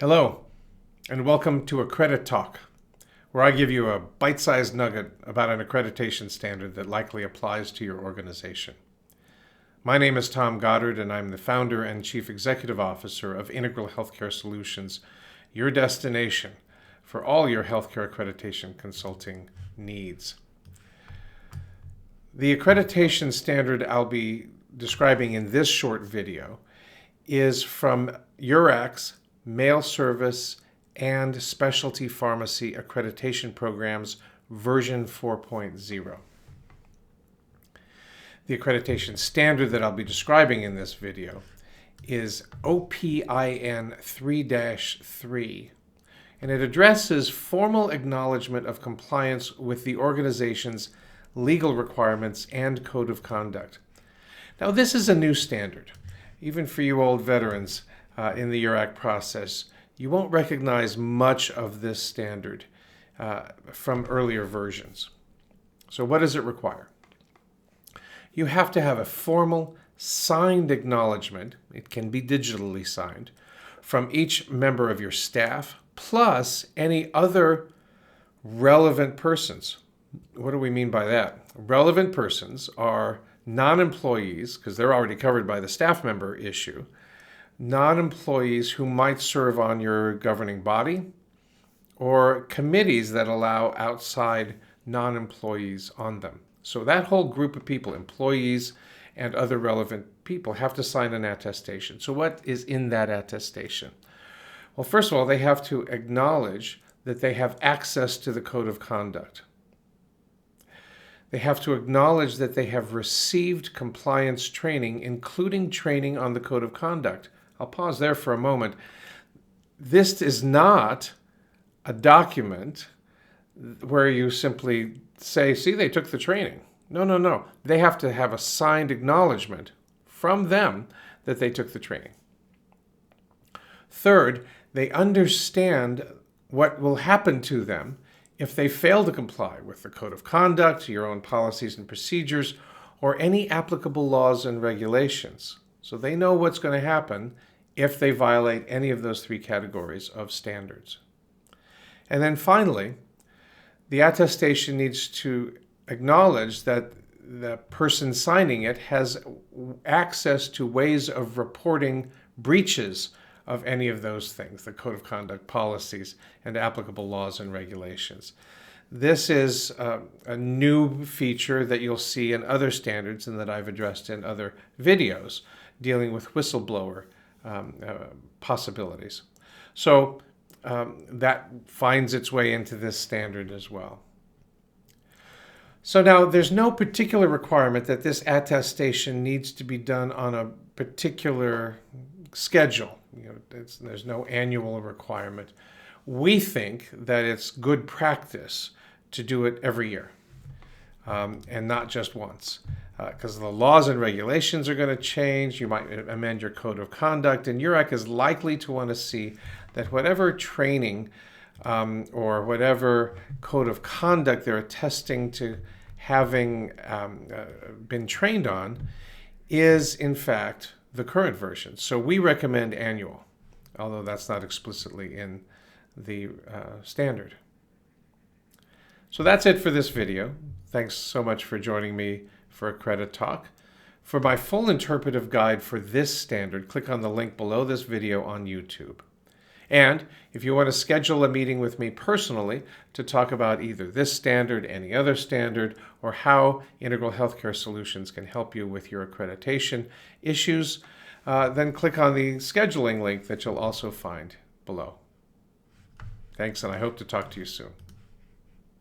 Hello, and welcome to AccrediTalk, where I give you a bite-sized nugget about an accreditation standard that likely applies to your organization. My name is Tom Goddard, and I'm the founder and chief executive officer of Integral Healthcare Solutions, your destination for all your healthcare accreditation consulting needs. The accreditation standard I'll be describing in this short video is from URAC's Mail Service and Specialty Pharmacy Accreditation Programs version 4.0. The accreditation standard that I'll be describing in this video is OPIN 3-3, and it addresses formal acknowledgement of compliance with the organization's legal requirements and code of conduct. Now, this is a new standard. Even for you old veterans in the URAC process, you won't recognize much of this standard from earlier versions. So what does it require? You have to have a formal signed acknowledgement, it can be digitally signed, from each member of your staff, plus any other relevant persons. What do we mean by that? Relevant persons are non-employees, because they're already covered by the staff member issue, non-employees who might serve on your governing body, or committees that allow outside non-employees on them. So that whole group of people, employees and other relevant people, have to sign an attestation. So what is in that attestation? Well, first of all, they have to acknowledge that they have access to the code of conduct. They have to acknowledge that they have received compliance training, including training on the code of conduct. I'll pause there for a moment. This is not a document where you simply say, see, they took the training. No. They have to have a signed acknowledgement from them that they took the training. Third, they understand what will happen to them if they fail to comply with the code of conduct, your own policies and procedures, or any applicable laws and regulations. So they know what's going to happen if they violate any of those three categories of standards. And then finally, the attestation needs to acknowledge that the person signing it has access to ways of reporting breaches of any of those things, the code of conduct, policies, and applicable laws and regulations. This is a new feature that you'll see in other standards and that I've addressed in other videos dealing with whistleblower possibilities. So that finds its way into this standard as well. So now there's no particular requirement that this attestation needs to be done on a particular schedule. There's no annual requirement. We think that it's good practice to do it every year and not just once, because the laws and regulations are going to change. You might amend your code of conduct, and URAC is likely to want to see that whatever training or whatever code of conduct they're attesting to having been trained on is, in fact, the current version. So we recommend annual, although that's not explicitly in the standard. So that's it for this video. Thanks so much for joining me for AccrediTalk. For my full interpretive guide for this standard, click on the link below this video on YouTube. And if you want to schedule a meeting with me personally to talk about either this standard, any other standard, or how Integral Healthcare Solutions can help you with your accreditation issues, then click on the scheduling link that you'll also find below. Thanks, and I hope to talk to you soon.